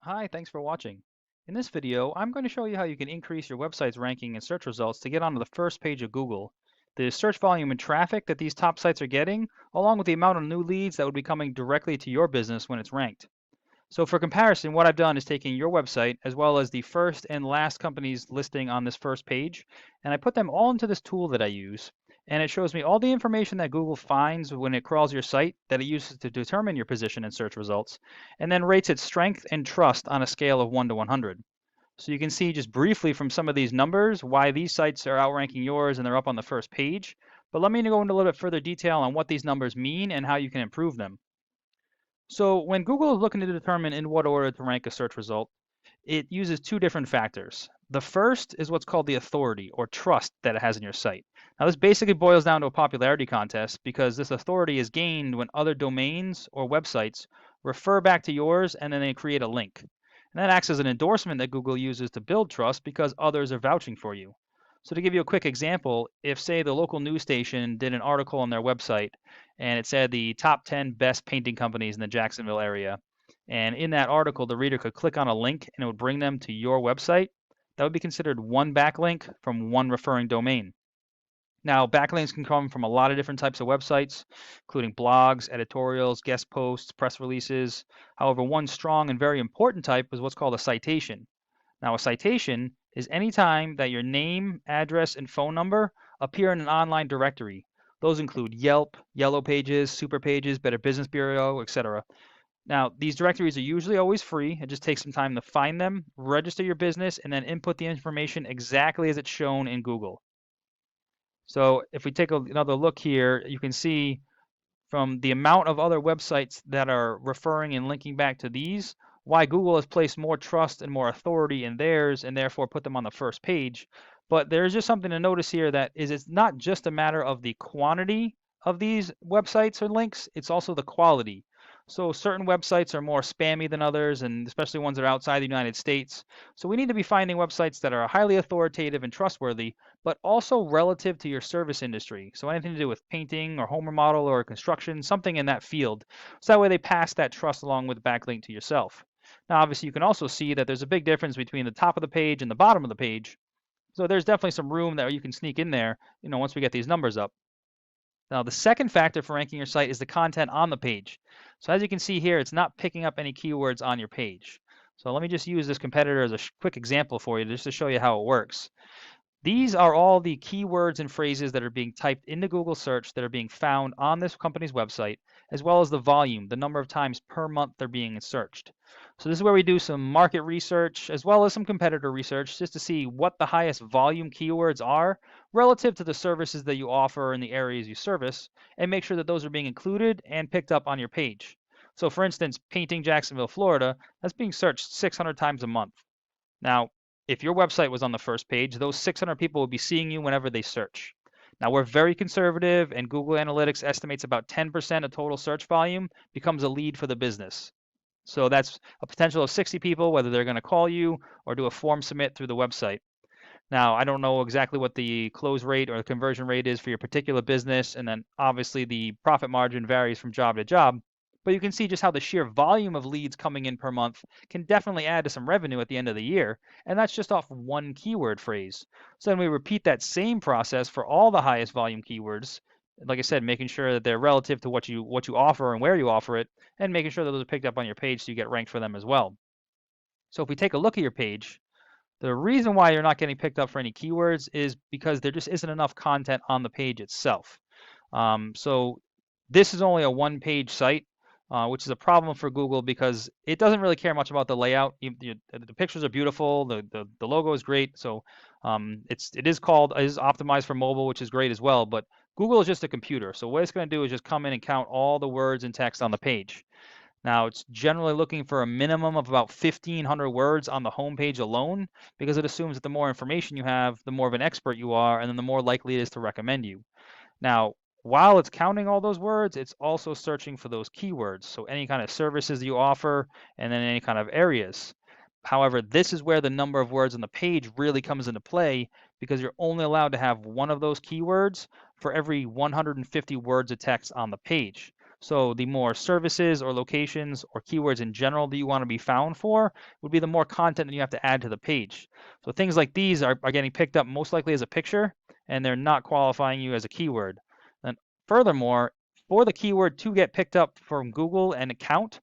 Hi, thanks for watching. In this video, I'm going to show you how you can increase your website's ranking in search results to get onto the first page of Google. The search volume and traffic that these top sites are getting, along with the amount of new leads that would be coming directly to your business when it's ranked. So for comparison, what I've done is taking your website as well as the first and last companies listing on this first page, and I put them all into this tool that I use. And it shows me all the information that Google finds when it crawls your site that it uses to determine your position in search results, and then rates its strength and trust on a scale of 1 to 100. So you can see just briefly from some of these numbers why these sites are outranking yours and they're up on the first page. But let me go into a little bit further detail on what these numbers mean and how you can improve them. So when Google is looking to determine in what order to rank a search result, it uses two different factors. The first is what's called the authority or trust that it has in your site. Now, this basically boils down to a popularity contest because this authority is gained when other domains or websites refer back to yours and then they create a link. And that acts as an endorsement that Google uses to build trust because others are vouching for you. So to give you a quick example, if say the local news station did an article on their website and it said the top 10 best painting companies in the Jacksonville area, and in that article, the reader could click on a link and it would bring them to your website. That would be considered one backlink from one referring domain. Now, backlinks can come from a lot of different types of websites, including blogs, editorials, guest posts, press releases. However, one strong and very important type is what's called a citation. Now, a citation is any time that your name, address, and phone number appear in an online directory. Those include Yelp, Yellow Pages, Super Pages, Better Business Bureau, etc. Now, these directories are usually always free. It just takes some time to find them, register your business, and then input the information exactly as it's shown in Google. So if we take another look here, you can see from the amount of other websites that are referring and linking back to these, why Google has placed more trust and more authority in theirs and therefore put them on the first page. But there's just something to notice here that is it's not just a matter of the quantity of these websites or links, it's also the quality. So certain websites are more spammy than others, and especially ones that are outside the United States. So we need to be finding websites that are highly authoritative and trustworthy, but also relative to your service industry. So anything to do with painting or home remodel or construction, something in that field. So that way they pass that trust along with backlink to yourself. Now, obviously, you can also see that there's a big difference between the top of the page and the bottom of the page. So there's definitely some room that you can sneak in there, once we get these numbers up. Now, the second factor for ranking your site is the content on the page. So as you can see here, it's not picking up any keywords on your page. So let me just use this competitor as a quick example for you just to show you how it works. These are all the keywords and phrases that are being typed into Google search that are being found on this company's website, as well as the volume, the number of times per month they're being searched. So this is where we do some market research as well as some competitor research just to see what the highest volume keywords are relative to the services that you offer in the areas you service, and make sure that those are being included and picked up on your page. So for instance, painting Jacksonville, Florida, that's being searched 600 times a month. Now, if your website was on the first page, those 600 people will be seeing you whenever they search. Now, we're very conservative, and Google Analytics estimates about 10% of total search volume becomes a lead for the business. So that's a potential of 60 people, whether they're going to call you or do a form submit through the website. Now, I don't know exactly what the close rate or the conversion rate is for your particular business, and then obviously the profit margin varies from job to job. But you can see just how the sheer volume of leads coming in per month can definitely add to some revenue at the end of the year, and that's just off one keyword phrase. So then we repeat that same process for all the highest volume keywords. Like I said, making sure that they're relative to what you offer and where you offer it, and making sure that those are picked up on your page so you get ranked for them as well. So if we take a look at your page, the reason why you're not getting picked up for any keywords is because there just isn't enough content on the page itself. So this is only a one-page site, which is a problem for Google because it doesn't really care much about the layout. The pictures are beautiful, the logo is great, so it is optimized for mobile, which is great as well. But Google is just a computer, so what it's going to do is just come in and count all the words and text on the page. Now, it's generally looking for a minimum of about 1,500 words on the home page alone because it assumes that the more information you have, the more of an expert you are, and then the more likely it is to recommend you. Now, while it's counting all those words, it's also searching for those keywords. So any kind of services you offer and then any kind of areas. However, this is where the number of words on the page really comes into play because you're only allowed to have one of those keywords for every 150 words of text on the page. So the more services or locations or keywords in general that you want to be found for would be the more content that you have to add to the page. So things like these are getting picked up most likely as a picture, and they're not qualifying you as a keyword. And furthermore, for the keyword to get picked up from Google and count,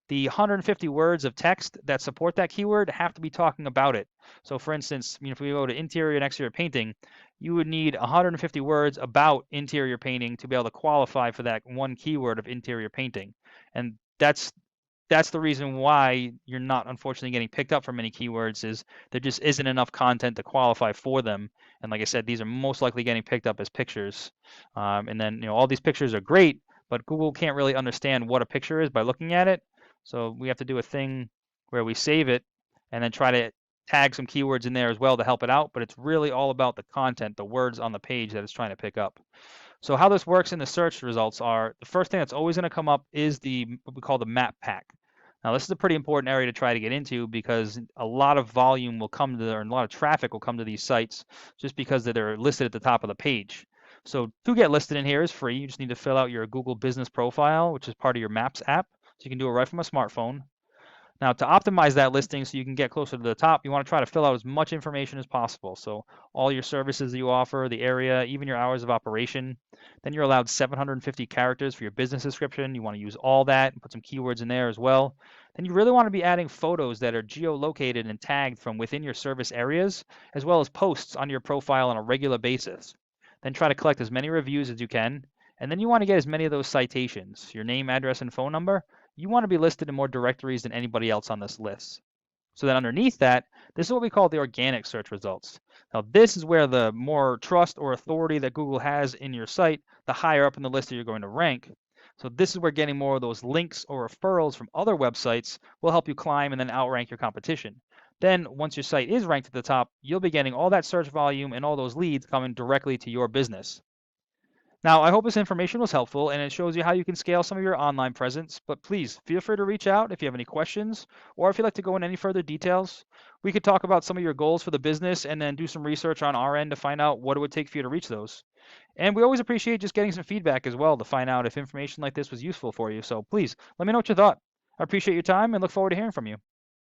the 150 words of text that support that keyword have to be talking about it. So for instance, if we go to interior and exterior painting, you would need 150 words about interior painting to be able to qualify for that one keyword of interior painting. And that's the reason why you're not unfortunately getting picked up for many keywords, is there just isn't enough content to qualify for them. And like I said, these are most likely getting picked up as pictures. And then all these pictures are great, but Google can't really understand what a picture is by looking at it. So we have to do a thing where we save it and then try to tag some keywords in there as well to help it out. But it's really all about the content, the words on the page that it's trying to pick up. So how this works in the search results are, the first thing that's always going to come up is what we call the map pack. Now this is a pretty important area to try to get into, because a lot of volume will come to, or a lot of traffic will come to these sites just because they're listed at the top of the page. So to get listed in here is free. You just need to fill out your Google business profile, which is part of your Maps app. So you can do it right from a smartphone. Now, to optimize that listing so you can get closer to the top, you want to try to fill out as much information as possible. So all your services that you offer, the area, even your hours of operation. Then you're allowed 750 characters for your business description. You want to use all that and put some keywords in there as well. Then you really want to be adding photos that are geolocated and tagged from within your service areas, as well as posts on your profile on a regular basis. Then try to collect as many reviews as you can. And then you want to get as many of those citations, your name, address, and phone number. You want to be listed in more directories than anybody else on this list. So then underneath that, this is what we call the organic search results. Now this is where the more trust or authority that Google has in your site, the higher up in the list that you're going to rank. So this is where getting more of those links or referrals from other websites will help you climb and then outrank your competition. Then once your site is ranked at the top, you'll be getting all that search volume and all those leads coming directly to your business. Now, I hope this information was helpful and it shows you how you can scale some of your online presence, but please feel free to reach out if you have any questions, or if you'd like to go into any further details. We could talk about some of your goals for the business and then do some research on our end to find out what it would take for you to reach those. And we always appreciate just getting some feedback as well to find out if information like this was useful for you. So please let me know what you thought. I appreciate your time and look forward to hearing from you.